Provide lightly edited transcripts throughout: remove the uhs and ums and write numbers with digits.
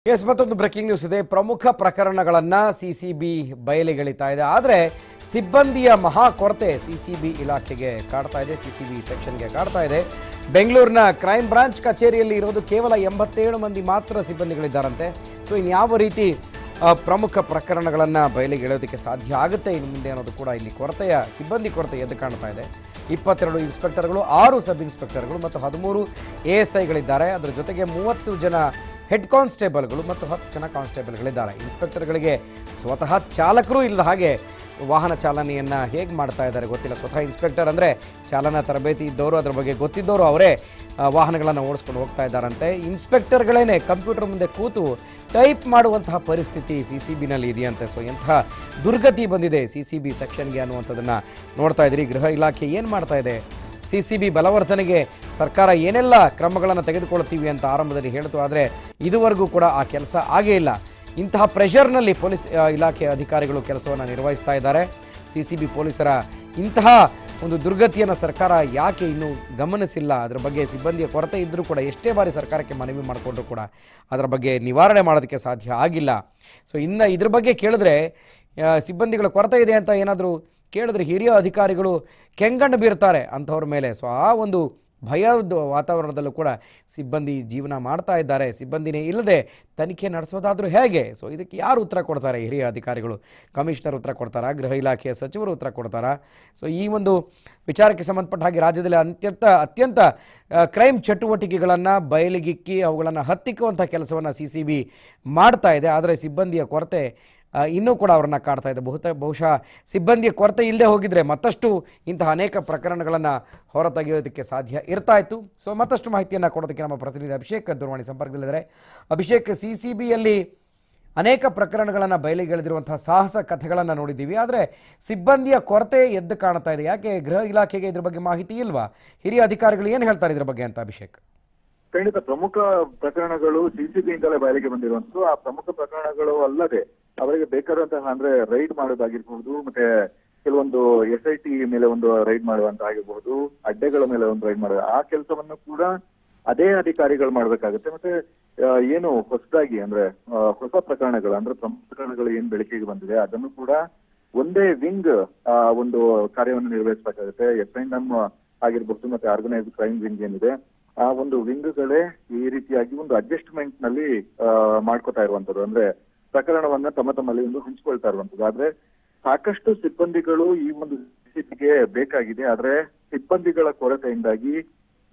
S ಮತ್ತೊಂದು breaking news ಇದೆ. ಪ್ರಮುಖ ಪ್ರಕರಣಗಳನ್ನ ಸಿಸಿಬಿ ಬಯಲಿಗೆಳಿತಾ ಇದೆ. ಆದರೆ ಸಿಬ್ಬಂದಿಯ ಮಹಾ ಕೊರತೆ ಸಿಸಿಬಿ ಇಲಾಖೆಗೆ ಕಾಡ್ತಾ ಇದೆ, ಸಿಸಿಬಿ ಸೆಕ್ಷನ್ಗೆ ಕಾಡ್ತಾ ಇದೆ. ಬೆಂಗಳೂರಿನ ಕ್ರೈಮ್ ಬ್ರಾಂಚ್ ಕಚೇರಿಯಲ್ಲಿ ಇರೋದು ಕೇವಲ 87 ಮಂದಿ ಮಾತ್ರ ಸಿಬ್ಬಂದಿಗಳಿದ್ದಾರಂತೆ. ಸೊ ಇನ್ಯಾವ ರೀತಿ ಪ್ರಮುಖ ಪ್ರಕರಣಗಳನ್ನು ಬಯಲಿಗೆಳೆಯೋದಕ್ಕೆ ಸಾಧ್ಯ ಆಗುತ್ತೆ ಇನ್ನು ಮುಂದೆ ಅನ್ನೋದು ಕೂಡ ಇಲ್ಲಿ ಸಿಬ್ಬಂದಿ ಕೊರತೆ ಎದ್ದು ಕಾಣ್ತಾ ಇದೆ. 22 ಇನ್ಸ್ಪೆಕ್ಟರ್ಗಳು, 6 ಸಬ್ ಇನ್ಸ್ಪೆಕ್ಟರ್ಗಳು ಮತ್ತು 13 ASIಗಳಿದ್ದಾರೆ. ಅದರ ಜೊತೆಗೆ 30 ಜನ ಹೆಡ್ ಕಾನ್ಸ್ಟೇಬಲ್ಗಳು ಮತ್ತು 10 ಜನ ಕಾನ್ಸ್ಟೇಬಲ್ಗಳಿದ್ದಾರೆ. ಇನ್ಸ್ಪೆಕ್ಟರ್ಗಳಿಗೆ ಸ್ವತಃ ಚಾಲಕರು ಇಲ್ಲ. ಹಾಗೆ ವಾಹನ ಚಾಲನೆಯನ್ನು ಹೇಗೆ ಮಾಡ್ತಾ ಇದ್ದಾರೆ ಗೊತ್ತಿಲ್ಲ. ಸ್ವತಃ ಇನ್ಸ್ಪೆಕ್ಟರ್ ಅಂದರೆ ಚಾಲನಾ ತರಬೇತಿ ಇದ್ದವರು, ಅದರ ಬಗ್ಗೆ ಗೊತ್ತಿದ್ದವರು ಅವರೇ ವಾಹನಗಳನ್ನು ಓಡಿಸ್ಕೊಂಡು ಹೋಗ್ತಾ ಇದ್ದಾರಂತೆ. ಇನ್ಸ್ಪೆಕ್ಟರ್ಗಳೇನೆ ಕಂಪ್ಯೂಟರ್ ಮುಂದೆ ಕೂತು ಟೈಪ್ ಮಾಡುವಂತಹ ಪರಿಸ್ಥಿತಿ ಸಿಸಿಬಿನಲ್ಲಿ ಇದೆಯಂತೆ. ಸೊ ಎಂತಹ ದುರ್ಗತಿ ಬಂದಿದೆ ಸಿಸಿಬಿ ಸೆಕ್ಷನ್ಗೆ ಅನ್ನುವಂಥದ್ದನ್ನು ನೋಡ್ತಾ ಇದ್ದೀರಿ. ಗೃಹ ಇಲಾಖೆ ಏನು ಮಾಡ್ತಾ ಇದೆ, ಸಿಸಿಬಿ ಬಲವರ್ಧನೆಗೆ ಸರ್ಕಾರ ಏನೆಲ್ಲ ಕ್ರಮಗಳನ್ನು ತೆಗೆದುಕೊಳ್ತೀವಿ ಅಂತ ಆರಂಭದಲ್ಲಿ ಹೇಳಿತು. ಆದರೆ ಇದುವರೆಗೂ ಕೂಡ ಆ ಕೆಲಸ ಆಗೇ ಇಲ್ಲ. ಇಂತಹ ಪ್ರೆಷರ್ನಲ್ಲಿ ಪೊಲೀಸ್ ಇಲಾಖೆ ಅಧಿಕಾರಿಗಳು ಕೆಲಸವನ್ನು ನಿರ್ವಹಿಸ್ತಾ ಇದ್ದಾರೆ. ಸಿಸಿಬಿ ಪೊಲೀಸರ ಇಂತಹ ಒಂದು ದುರ್ಗತಿಯನ್ನು ಸರ್ಕಾರ ಯಾಕೆ ಇನ್ನೂ ಗಮನಿಸಿಲ್ಲ? ಅದರ ಬಗ್ಗೆ ಸಿಬ್ಬಂದಿಯ ಕೊರತೆ ಇದ್ದರೂ ಕೂಡ ಎಷ್ಟೇ ಬಾರಿ ಸರ್ಕಾರಕ್ಕೆ ಮನವಿ ಮಾಡಿಕೊಂಡ್ರೂ ಕೂಡ ಅದರ ಬಗ್ಗೆ ನಿವಾರಣೆ ಮಾಡೋದಕ್ಕೆ ಸಾಧ್ಯ ಆಗಿಲ್ಲ. ಸೊ ಇನ್ನು ಇದ್ರ ಬಗ್ಗೆ ಕೇಳಿದ್ರೆ ಸಿಬ್ಬಂದಿಗಳ ಕೊರತೆ ಇದೆ ಅಂತ ಏನಾದರೂ ಕೇಳಿದ್ರೆ ಹಿರಿಯ ಅಧಿಕಾರಿಗಳು ಕೆಂಗಣ್ಣು ಬೀರ್ತಾರೆ ಅಂಥವ್ರ ಮೇಲೆ. ಸೊ ಆ ಒಂದು ಭಯದ ವಾತಾವರಣದಲ್ಲೂ ಕೂಡ ಸಿಬ್ಬಂದಿ ಜೀವನ ಮಾಡ್ತಾ ಇದ್ದಾರೆ. ಸಿಬ್ಬಂದಿನೇ ಇಲ್ಲದೆ ತನಿಖೆ ನಡೆಸೋದಾದರೂ ಹೇಗೆ? ಸೊ ಇದಕ್ಕೆ ಯಾರು ಉತ್ತರ ಕೊಡ್ತಾರೆ? ಹಿರಿಯ ಅಧಿಕಾರಿಗಳು, ಕಮಿಷನರ್ ಉತ್ತರ ಕೊಡ್ತಾರಾ? ಗೃಹ ಇಲಾಖೆಯ ಸಚಿವರು ಉತ್ತರ ಕೊಡ್ತಾರಾ? ಸೊ ಈ ಒಂದು ವಿಚಾರಕ್ಕೆ ಸಂಬಂಧಪಟ್ಟ ಹಾಗೆ ರಾಜ್ಯದಲ್ಲಿ ಅತ್ಯಂತ ಕ್ರೈಮ್ ಚಟುವಟಿಕೆಗಳನ್ನು ಬಯಲಿಗಿಕ್ಕಿ ಅವುಗಳನ್ನು ಹತ್ತಿಕ್ಕುವಂಥ ಕೆಲಸವನ್ನು ಸಿಸಿಬಿ ಮಾಡ್ತಾ ಇದೆ. ಆದರೆ ಸಿಬ್ಬಂದಿಯ ಕೊರತೆ ಇನ್ನೂ ಕೂಡ ಅವ್ರನ್ನ ಕಾಡ್ತಾ ಇದೆ. ಬಹುಶಃ ಸಿಬ್ಬಂದಿಯ ಕೊರತೆ ಇಲ್ಲದೆ ಹೋಗಿದ್ರೆ ಮತ್ತಷ್ಟು ಇಂತಹ ಅನೇಕ ಪ್ರಕರಣಗಳನ್ನು ಹೊರತೆಗೆಯೋದಕ್ಕೆ ಸಾಧ್ಯ ಇರ್ತಾ ಇತ್ತು. ಸೊ ಮತ್ತಷ್ಟು ಮಾಹಿತಿಯನ್ನು ಕೊಡೋದಕ್ಕೆ ನಮ್ಮ ಪ್ರತಿನಿಧಿ ಅಭಿಷೇಕ್ ದೂರವಾಣಿ ಸಂಪರ್ಕದಲ್ಲಿದ್ದಾರೆ. ಅಭಿಷೇಕ್, ಸಿಸಿಬಿಯಲ್ಲಿ ಅನೇಕ ಪ್ರಕರಣಗಳನ್ನು ಬಯಲಿಗೆಳೆದಿರುವಂತಹ ಸಾಹಸ ಕಥೆಗಳನ್ನು ನೋಡಿದ್ದೀವಿ. ಆದರೆ ಸಿಬ್ಬಂದಿಯ ಕೊರತೆ ಎದ್ದು ಕಾಣ್ತಾ ಇದೆ. ಯಾಕೆ ಗೃಹ ಇಲಾಖೆಗೆ ಇದ್ರ ಬಗ್ಗೆ ಮಾಹಿತಿ ಇಲ್ವಾ? ಹಿರಿಯ ಅಧಿಕಾರಿಗಳು ಏನು ಹೇಳ್ತಾರೆ ಇದ್ರ ಬಗ್ಗೆ ಅಂತ ಅಭಿಷೇಕ್? ಖಂಡಿತ ಪ್ರಮುಖ ಪ್ರಕರಣಗಳು ಸಿಸಿಬಿಯಿಂದಲೇ ಬಯಲಿಗೆ ಬಂದಿರುವಂತದ್ದು. ಆ ಪ್ರಮುಖ ಪ್ರಕರಣಗಳು ಅಲ್ಲದೆ ಅವರಿಗೆ ಬೇಕಾದಂತಹ ಅಂದ್ರೆ ರೈಡ್ ಮಾಡೋದಾಗಿರ್ಬಹುದು, ಮತ್ತೆ ಕೆಲವೊಂದು SIT ಮೇಲೆ ಒಂದು ರೈಡ್ ಮಾಡುವಂತ ಆಗಿರ್ಬಹುದು, ಅಡ್ಡೆಗಳ ಮೇಲೆ ಒಂದು ರೈಡ್ ಮಾಡುವ ಆ ಕೆಲಸವನ್ನು ಕೂಡ ಅದೇ ಅಧಿಕಾರಿಗಳು ಮಾಡ್ಬೇಕಾಗುತ್ತೆ. ಮತ್ತೆ ಏನು ಹೊಸದಾಗಿ ಅಂದ್ರೆ ಹೊಸ ಪ್ರಕರಣಗಳು ಅಂದ್ರೆ ಪ್ರಮುಖ ಪ್ರಕರಣಗಳು ಏನ್ ಬೆಳಕಿಗೆ ಬಂದಿದೆ ಅದನ್ನು ಕೂಡ ಒಂದೇ ವಿಂಗ್ ಒಂದು ಕಾರ್ಯವನ್ನು ನಿರ್ವಹಿಸಬೇಕಾಗುತ್ತೆ. FNM ಆಗಿರ್ಬಹುದು ಮತ್ತೆ ಆರ್ಗನೈಸ್ಡ್ ಕ್ರೈಮ್ ವಿಂಗ್ ಏನಿದೆ ಆ ಒಂದು ವಿಂಗ್ಗಳೇ ಈ ರೀತಿಯಾಗಿ ಒಂದು ಅಡ್ಜಸ್ಟ್ಮೆಂಟ್ ನಲ್ಲಿ ಮಾಡ್ಕೋತಾ ಇರುವಂತದ್ದು. ಅಂದ್ರೆ ಪ್ರಕರಣವನ್ನ ತಮ್ಮಲ್ಲಿ ಒಂದು ಹಂಚಿಕೊಳ್ತಾ ಇರುವಂತದ್ದು. ಆದ್ರೆ ಸಾಕಷ್ಟು ಸಿಬ್ಬಂದಿಗಳು ಈ ಒಂದು ಸ್ಥಿತಿಗೆ ಬೇಕಾಗಿದೆ. ಆದ್ರೆ ಸಿಬ್ಬಂದಿಗಳ ಕೊರತೆಯಿಂದಾಗಿ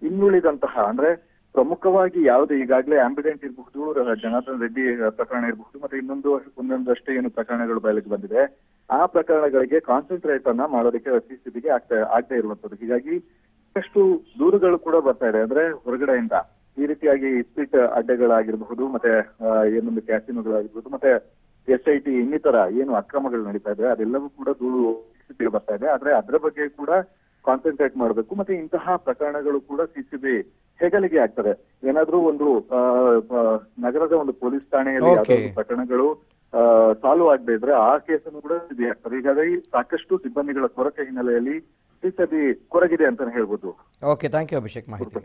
ಇನ್ನುಳಿದಂತಹ ಅಂದ್ರೆ ಪ್ರಮುಖವಾಗಿ ಯಾವ್ದು ಈಗಾಗಲೇ ಆಂಬಿಡೆಂಟ್ ಇರಬಹುದು, ಜನಾರ್ದನ್ ರೆಡ್ಡಿ ಪ್ರಕರಣ ಇರಬಹುದು, ಮತ್ತೆ ಒಂದೊಂದಷ್ಟೇ ಏನು ಪ್ರಕರಣಗಳು ಬಯಲಿಗೆ ಬಂದಿದೆ ಆ ಪ್ರಕರಣಗಳಿಗೆ ಕಾನ್ಸಂಟ್ರೇಟ್ ಅನ್ನ ಮಾಡೋದಕ್ಕೆ ಸಿಸಿಬಿಗೆ ಆಗ್ತಾ ಇರುವಂತದ್ದು. ಹೀಗಾಗಿ ಸಾಕಷ್ಟು ದೂರುಗಳು ಕೂಡ ಬರ್ತಾ ಇದೆ. ಅಂದ್ರೆ ಹೊರಗಡೆಯಿಂದ ಈ ರೀತಿಯಾಗಿ ಸ್ಪಿಟ್ ಅಡ್ಡೆಗಳಾಗಿರಬಹುದು, ಮತ್ತೆ ಏನೊಂದು ಕ್ಯಾಸಿನೋಗಳಾಗಿರ್ಬಹುದು, ಮತ್ತೆ SIT ಇನ್ನಿತರ ಏನು ಅಕ್ರಮಗಳು ನಡೀತಾ ಇದೆ ಅದೆಲ್ಲವೂ ಕೂಡ ದೂರು ಬರ್ತಾ ಇದೆ. ಆದ್ರೆ ಅದರ ಬಗ್ಗೆ ಕೂಡ ಕಾನ್ಸಂಟ್ರೇಟ್ ಮಾಡಬೇಕು. ಮತ್ತೆ ಇಂತಹ ಪ್ರಕರಣಗಳು ಕೂಡ ಸಿಸಿಬಿ ಹೆಗಲಿಗೆ ಆಗ್ತದೆ. ಏನಾದ್ರೂ ಒಂದು ನಗರದ ಒಂದು ಪೊಲೀಸ್ ಠಾಣೆಯಲ್ಲಿ ಯಾವ್ದಾದ್ರು ಪ್ರಕರಣಗಳು ಸಾಲ್ವ್ ಆಗದೆ ಇದ್ರೆ ಆ ಕೇಸನ್ನು ಕೂಡ ಸಿಸಿಬಿ ಆಗ್ತದೆ. ಹೀಗಾಗಿ ಸಾಕಷ್ಟು ಸಿಬ್ಬಂದಿಗಳ ಕೊರತೆ ಹಿನ್ನೆಲೆಯಲ್ಲಿ ಸಿಸಿಬಿ ಕೊರಗಿದೆ ಅಂತಾನೆ ಹೇಳ್ಬೋದು. ಓಕೆ, ಥ್ಯಾಂಕ್ ಯು ಅಭಿಷೇಕ್ ಮಾಹಿತಿ.